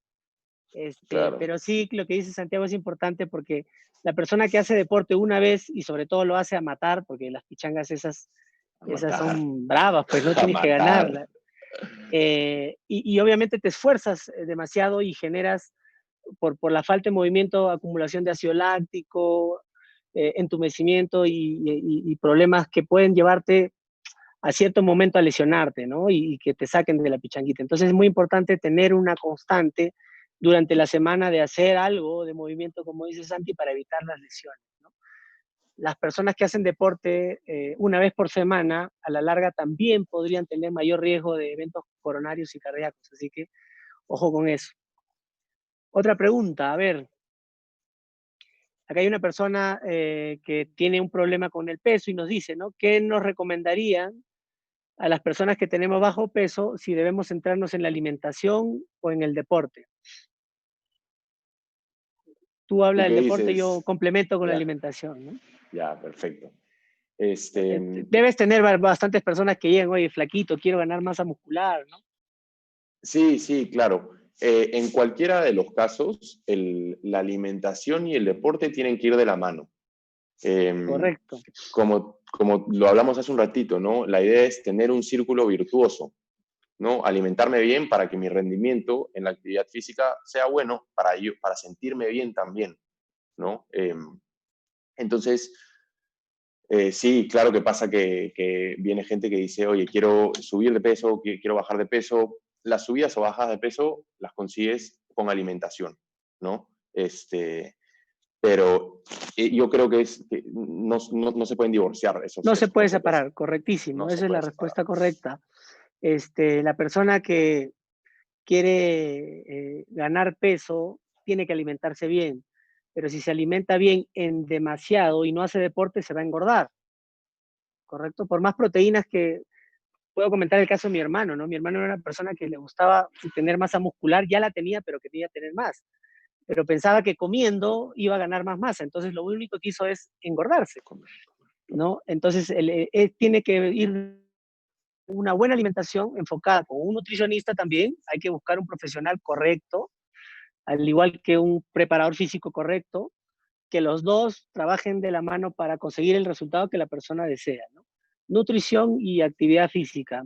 Claro, pero sí lo que dice Santiago es importante porque la persona que hace deporte una vez y sobre todo lo hace a matar, porque las pichangas a esas matar, son bravas, pues no a tienes que matar. ganarla. Y obviamente te esfuerzas demasiado y generas, por la falta de movimiento, acumulación de ácido láctico, entumecimiento y problemas que pueden llevarte a cierto momento a lesionarte, ¿no? Y que te saquen de la pichanguita. Entonces es muy importante tener una constante durante la semana de hacer algo de movimiento, como dice Santi, para evitar las lesiones, ¿no? Las personas que hacen deporte una vez por semana, a la larga también podrían tener mayor riesgo de eventos coronarios y cardíacos, así que ojo con eso. Otra pregunta, a ver, acá hay una persona que tiene un problema con el peso y nos dice, ¿no? ¿Qué nos recomendarían a las personas que tenemos bajo peso si debemos centrarnos en la alimentación o en el deporte? Tú ¿Tú hablas del qué deporte, yo dices? complemento con la Ya, alimentación, ¿no? ya, perfecto. Este, Debes tener bastantes personas que llegan, oye, flaquito, quiero ganar masa muscular, ¿no? sí, sí, claro. En cualquiera de los casos, la alimentación y el deporte tienen que ir de la mano. Eh, Correcto. como lo hablamos hace un ratito, ¿no? La idea es tener un círculo virtuoso, ¿no? Alimentarme bien para que mi rendimiento en la actividad física sea bueno, para sentirme bien también, ¿no? Entonces, sí, claro que pasa que viene gente que dice, oye, quiero subir de peso, quiero bajar de peso. Las subidas o bajas de peso las consigues con alimentación, ¿no? pero yo creo que no se pueden divorciar No se esos puede conceptos. separar, correctísimo. No se Esa es la puede separar. respuesta correcta. La persona que quiere ganar peso tiene que alimentarse bien, pero si se alimenta bien en demasiado y no hace deporte, se va a engordar, ¿correcto? Por más proteínas que puedo comentar el caso de mi hermano, ¿no? Mi hermano era una persona que le gustaba tener masa muscular, ya la tenía, pero quería tener más. Pero pensaba que comiendo iba a ganar más masa, entonces lo único que hizo es engordarse, ¿no? Entonces él tiene que ir una buena alimentación enfocada con un nutricionista también, hay que buscar un profesional correcto, al igual que un preparador físico correcto, que los dos trabajen de la mano para conseguir el resultado que la persona desea, ¿no? Nutrición y actividad física.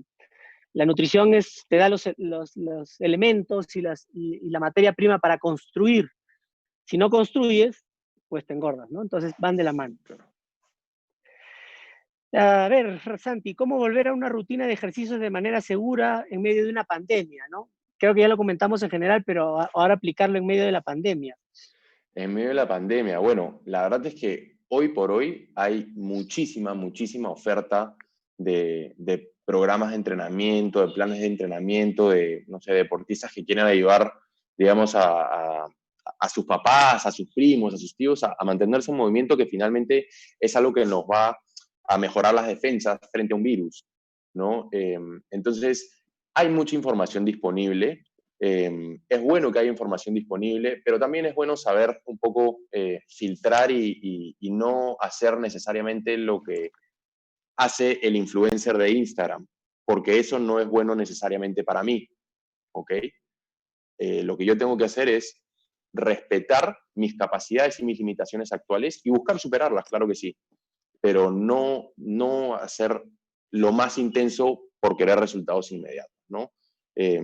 La nutrición te da los elementos y la materia prima para construir. Si no construyes, pues te engordas, ¿no? Entonces van de la mano. A ver, Santi, ¿cómo volver a una rutina de ejercicios de manera segura en medio de una pandemia, ¿no? Creo que ya lo comentamos en general, pero ahora aplicarlo en medio de la pandemia. En medio de la pandemia, bueno, la verdad es que hoy por hoy hay muchísima oferta de programas de entrenamiento, de planes de entrenamiento, de, no sé, deportistas que quieren ayudar, digamos, a sus papás, a sus primos, a sus tíos, a mantenerse en movimiento, que finalmente es algo que nos va a mejorar las defensas frente a un virus, ¿no? Entonces, hay mucha información disponible. Es bueno que haya información disponible, pero también es bueno saber un poco filtrar y no hacer necesariamente lo que hace el influencer de Instagram, porque eso no es bueno necesariamente para mí, ¿ok? Lo que yo tengo que hacer es respetar mis capacidades y mis limitaciones actuales y buscar superarlas, claro que sí, pero no hacer lo más intenso por querer resultados inmediatos, ¿no? Eh,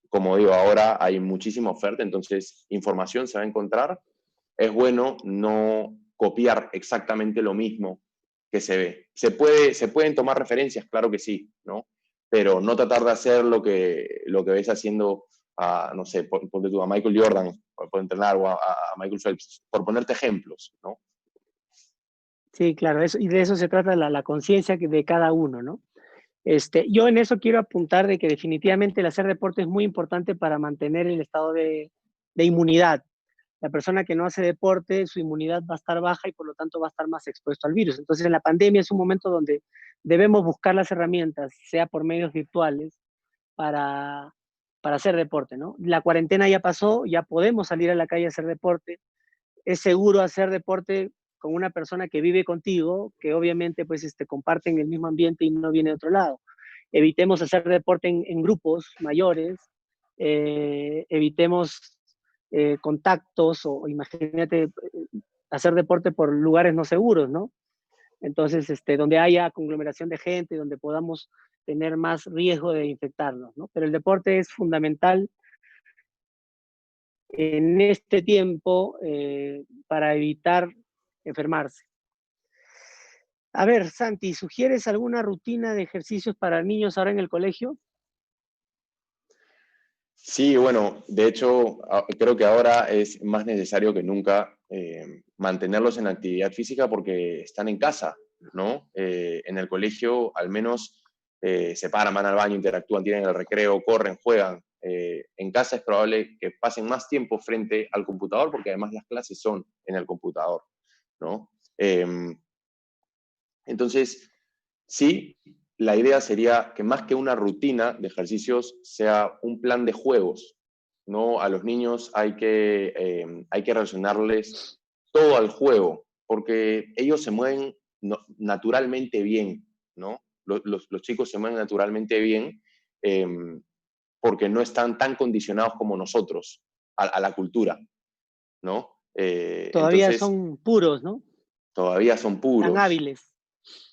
Como digo, ahora hay muchísima oferta, entonces información se va a encontrar. Es bueno no copiar exactamente lo mismo que se ve. Se pueden tomar referencias, claro que sí, ¿no? Pero no tratar de hacer lo que ves haciendo a, no sé, ponte tú a Michael Jordan, por entrenar, o a Michael Phelps, por ponerte ejemplos, ¿no? Sí, claro, y de eso se trata la conciencia de cada uno, ¿no? Yo en eso quiero apuntar de que definitivamente el hacer deporte es muy importante para mantener el estado de inmunidad. La persona que no hace deporte, su inmunidad va a estar baja y por lo tanto va a estar más expuesto al virus. Entonces, en la pandemia es un momento donde debemos buscar las herramientas, sea por medios virtuales, para, para hacer deporte, ¿no? La cuarentena ya pasó, ya podemos salir a la calle a hacer deporte. Es seguro hacer deporte con una persona que vive contigo, que obviamente pues comparten el mismo ambiente y no viene de otro lado. Evitemos hacer deporte en grupos mayores, evitemos contactos o imagínate hacer deporte por lugares no seguros, ¿no? Entonces, donde haya conglomeración de gente, donde podamos tener más riesgo de infectarnos, ¿no? Pero el deporte es fundamental en este tiempo para evitar enfermarse. A ver, Santi, ¿sugieres alguna rutina de ejercicios para niños ahora en el colegio? Sí, bueno, de hecho, creo que ahora es más necesario que nunca mantenerlos en actividad física porque están en casa, ¿no? En el colegio al menos se paran, van al baño, interactúan, tienen el recreo, corren, juegan. En casa es probable que pasen más tiempo frente al computador porque además las clases son en el computador, ¿no? Entonces, sí, la idea sería que más que una rutina de ejercicios sea un plan de juegos, ¿no? A los niños hay que relacionarles todo al juego, porque ellos se mueven naturalmente bien, ¿no? Los chicos se mueven naturalmente bien eh, porque no están tan condicionados como nosotros a la cultura, ¿no? Todavía Entonces, son puros, ¿no? todavía son Tan puros. hábiles.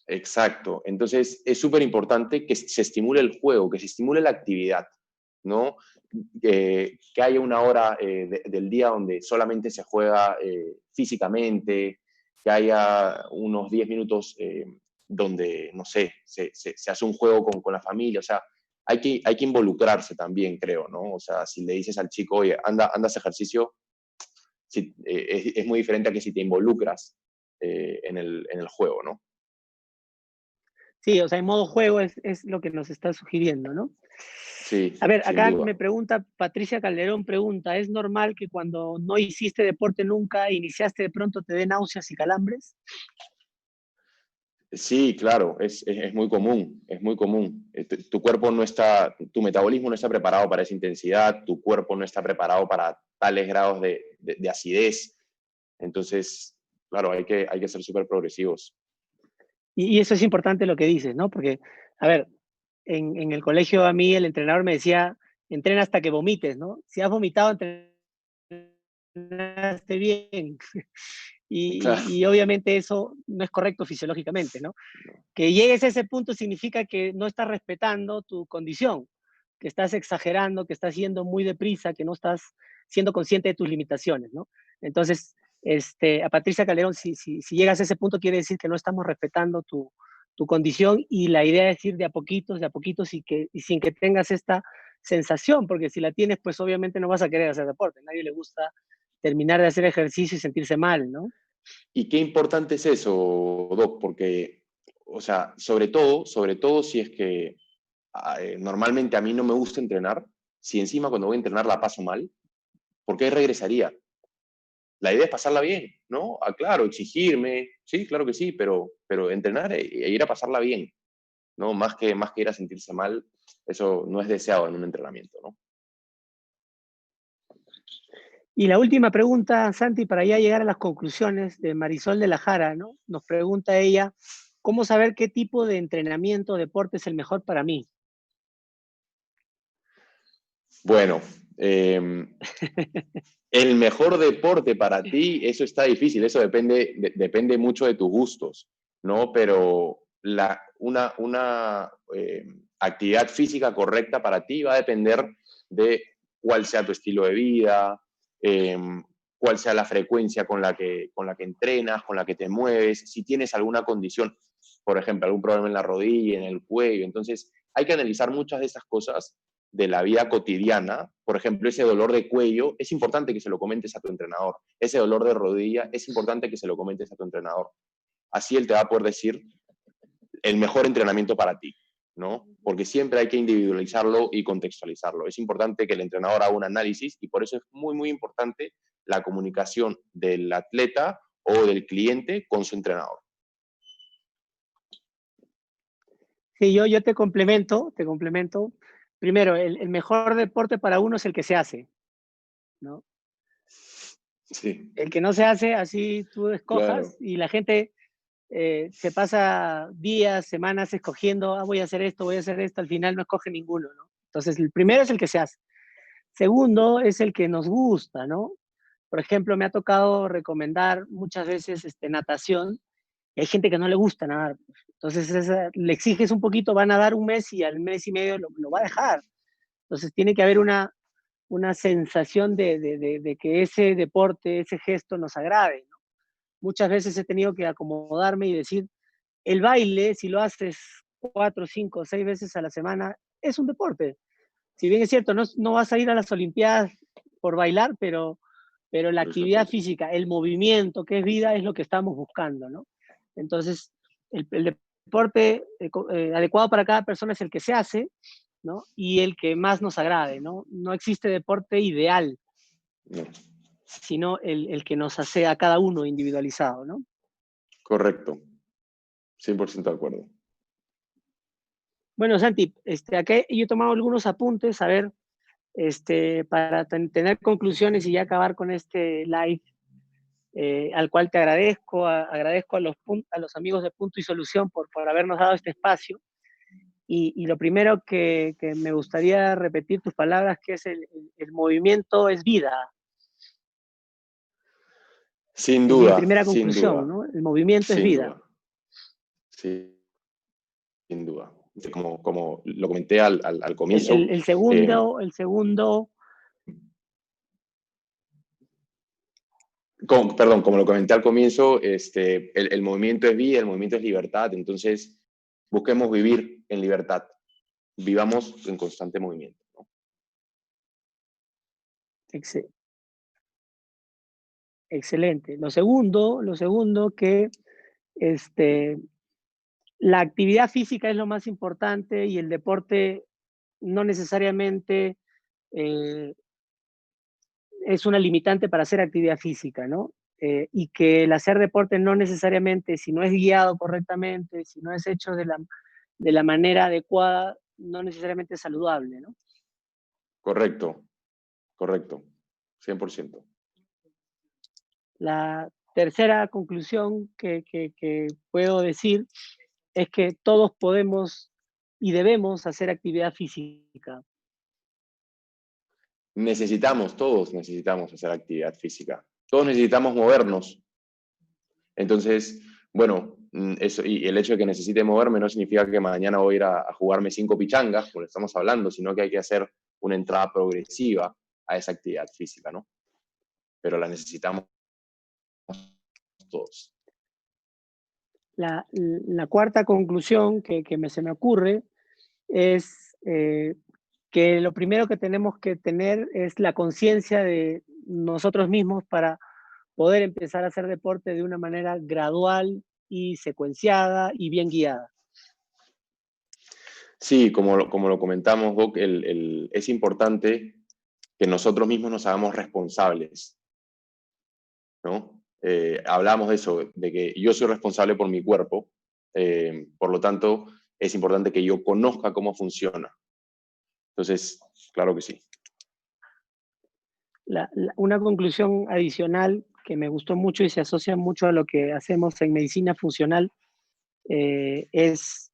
Exacto. Entonces, es súper importante que se estimule el juego, que se estimule la actividad, ¿no? Que haya una hora del día donde solamente se juega físicamente, que haya unos 10 minutos donde, no sé, se hace un juego con la familia. O sea, hay que involucrarse también, creo, ¿no? O sea, si le dices al chico, oye, anda a ese ejercicio, es muy diferente a que si te involucras en el juego, ¿no? Sí, o sea, en modo juego es lo que nos está sugiriendo, ¿no? Sí, A ver, sin acá duda. me pregunta, Patricia Calderón pregunta, ¿es normal que cuando no hiciste deporte nunca, iniciaste de pronto te dé náuseas y calambres? Sí, claro, es muy común, es muy común. Tu cuerpo no está, tu metabolismo no está preparado para esa intensidad, tu cuerpo no está preparado para tales grados de acidez. Entonces, claro, hay que ser súper progresivos. Y eso es importante lo que dices, ¿no? Porque, a ver, en el colegio a mí el entrenador me decía, entrena hasta que vomites, ¿no? Si has vomitado, entrenaste bien. Claro, Y obviamente eso no es correcto fisiológicamente, ¿no? no, Que llegues a ese punto significa que no estás respetando tu condición, que estás exagerando, que estás yendo muy deprisa, que no estás siendo consciente de tus limitaciones, ¿no? Entonces, a Patricia Calderón, si llegas a ese punto, quiere decir que no estamos respetando tu condición y la idea es ir de a poquitos y sin que tengas esta sensación, porque si la tienes, pues obviamente no vas a querer hacer deporte. A nadie le gusta terminar de hacer ejercicio y sentirse mal, ¿no? y qué importante es eso, Doc, porque, o sea, sobre todo si es que normalmente a mí no me gusta entrenar, si encima cuando voy a entrenar la paso mal, ¿por qué regresaría? La idea es pasarla bien, ¿no? Ah, claro, exigirme, sí, claro que sí, pero entrenar e ir a pasarla bien, ¿no? Más que ir a sentirse mal, eso no es deseado en un entrenamiento, ¿no? Y la última pregunta, Santi, para ya llegar a las conclusiones de Marisol de la Jara, ¿no? Nos pregunta ella, ¿cómo saber qué tipo de entrenamiento o deporte es el mejor para mí? Bueno, eh, el mejor deporte para ti, eso está difícil, eso depende mucho de tus gustos, ¿no? Pero una actividad física correcta para ti va a depender de cuál sea tu estilo de vida, eh, cuál sea la frecuencia con la que entrenas, con la que te mueves, si tienes alguna condición, por ejemplo, algún problema en la rodilla, en el cuello. Entonces, hay que analizar muchas de esas cosas de la vida cotidiana. Por ejemplo, ese dolor de cuello, es importante que se lo comentes a tu entrenador. Ese dolor de rodilla, es importante que se lo comentes a tu entrenador. Así él te va a poder decir el mejor entrenamiento para ti, ¿no? Porque siempre hay que individualizarlo y contextualizarlo. Es importante que el entrenador haga un análisis y por eso es muy, muy importante la comunicación del atleta o del cliente con su entrenador. Sí, yo te complemento. Primero, el mejor deporte para uno es el que se hace, ¿no? Sí, El que no se hace, así tú escojas claro, y la gente se pasa días, semanas escogiendo, voy a hacer esto, al final no escoge ninguno, ¿no? Entonces, el primero es el que se hace. Segundo es el que nos gusta, ¿no? Por ejemplo, me ha tocado recomendar muchas veces natación. Y hay gente que no le gusta nadar. Entonces, le exiges un poquito, va a nadar un mes y al mes y medio lo va a dejar. Entonces, tiene que haber una sensación de que ese deporte, ese gesto nos agrade, ¿no? Muchas veces he tenido que acomodarme y decir, el baile, si lo haces 4, 5, 6 veces a la semana, es un deporte. Si bien es cierto, no vas a ir a las Olimpiadas por bailar, pero la pero es actividad deporte. física, el movimiento, que es vida, es lo que estamos buscando, ¿no? Entonces, el deporte adecuado para cada persona es el que se hace, ¿no? Y el que más nos agrade, ¿no? No existe deporte ideal, No, sino el que nos hace a cada uno individualizado, ¿no? correcto, 100% de acuerdo. Bueno, Santi, acá yo he tomado algunos apuntes, a ver, para tener conclusiones y ya acabar con este live, al cual te agradezco, agradezco a los amigos de Punto y Solución por habernos dado este espacio. Y lo primero que me gustaría repetir tus palabras, que es el movimiento es vida. Sin Es mi duda, primera sin conclusión, duda, ¿no? El movimiento es sin vida. duda, sí, sin duda. Como lo comenté al El, comienzo, el, el eh, segundo, el segundo, perdón, como lo comenté al comienzo, el movimiento es vida, el movimiento es libertad, entonces busquemos vivir en libertad, vivamos en constante movimiento, ¿no? ex- Excelente. Lo segundo que este, la actividad física es lo más importante y el deporte no necesariamente eh, es una limitante para hacer actividad física, ¿no? Y que el hacer deporte no necesariamente, si no es guiado correctamente, si no es hecho de la manera adecuada, no necesariamente es saludable, ¿no? Correcto, correcto, 100%. La tercera conclusión que puedo decir es que todos podemos y debemos hacer actividad física. Todos necesitamos hacer actividad física. Todos necesitamos movernos. Entonces, bueno, eso, y el hecho de que necesite moverme no significa que mañana voy a ir a jugarme 5 pichangas, como estamos hablando, sino que hay que hacer una entrada progresiva a esa actividad física, ¿no? Pero la necesitamos todos. La cuarta conclusión se me ocurre es que lo primero que tenemos que tener es la conciencia de nosotros mismos para poder empezar a hacer deporte de una manera gradual y secuenciada y bien guiada. Sí, como lo comentamos, Doc, es importante que nosotros mismos nos hagamos responsables, ¿no? Hablamos de eso, de que yo soy responsable por mi cuerpo, por lo tanto, es importante que yo conozca cómo funciona. Entonces, claro que sí. Una conclusión adicional que me gustó mucho y se asocia mucho a lo que hacemos en medicina funcional es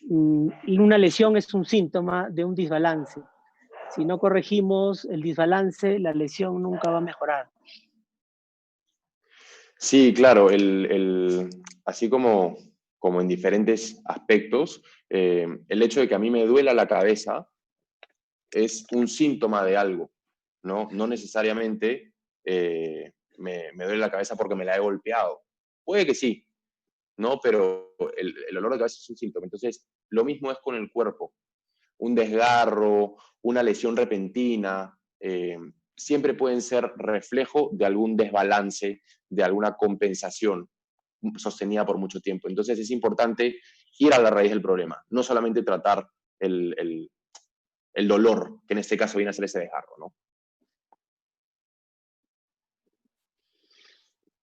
una lesión es un síntoma de un desbalance. Si no corregimos el desbalance, la lesión nunca va a mejorar. Sí, claro, así como en diferentes aspectos, el hecho de que a mí me duela la cabeza es un síntoma de algo, ¿no? No necesariamente me duele la cabeza porque me la he golpeado. Puede que sí, ¿no? Pero el dolor de cabeza es un síntoma. Entonces, lo mismo es con el cuerpo. Un desgarro, una lesión repentina, siempre pueden ser reflejo de algún desbalance, de alguna compensación sostenida por mucho tiempo. Entonces es importante ir a la raíz del problema, no solamente tratar el dolor, que en este caso viene a ser ese desgarro, ¿no?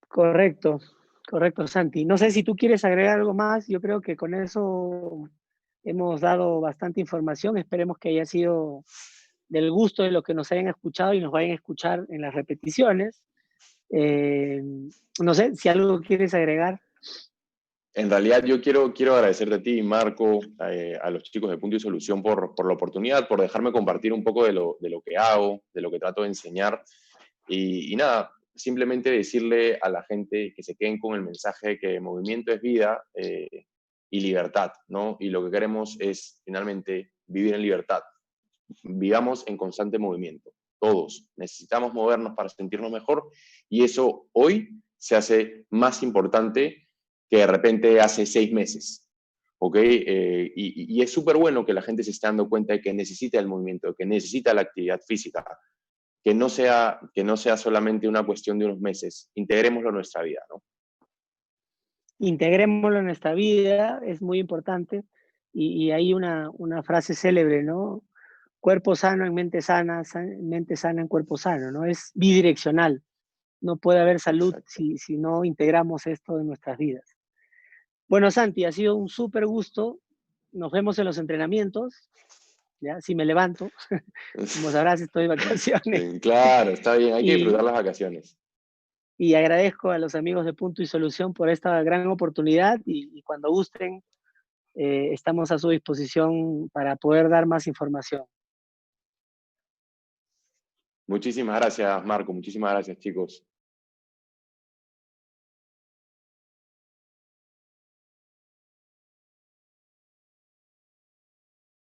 Correcto, correcto, Santi. No sé si tú quieres agregar algo más. Yo creo que con eso hemos dado bastante información. Esperemos que haya sido del gusto de los que nos hayan escuchado y nos vayan a escuchar en las repeticiones. Eh, no sé si algo quieres agregar. En realidad yo quiero agradecerte a ti, Marco, a los chicos de Punto y Solución por la oportunidad, por dejarme compartir un poco de lo que hago, de lo que trato de enseñar. Y nada, simplemente decirle a la gente que se queden con el mensaje de que movimiento es vida y libertad, ¿no? Y lo que queremos es finalmente vivir en libertad. Vivamos en constante movimiento. Todos necesitamos movernos para sentirnos mejor y eso hoy se hace más importante que de repente hace 6 meses. ¿Ok? Y es súper bueno que la gente se esté dando cuenta de que necesita el movimiento, que necesita la actividad física, que no sea solamente una cuestión de unos meses. Integrémoslo en nuestra vida, ¿no? Integrémoslo en nuestra vida, es muy importante. Y hay una frase célebre, ¿no? Cuerpo sano en mente sana, mente sana en cuerpo sano, ¿no? Es bidireccional. No puede haber salud Exacto. si no integramos esto en nuestras vidas. Bueno, Santi, ha sido un súper gusto. Nos vemos en los entrenamientos, ¿ya? Si me levanto. Como sabrás, estoy de vacaciones. Claro, está bien, hay que disfrutar Y, las vacaciones. y agradezco a los amigos de Punto y Solución por esta gran oportunidad y cuando gusten, estamos a su disposición para poder dar más información. Muchísimas gracias, Marco. Muchísimas gracias, chicos.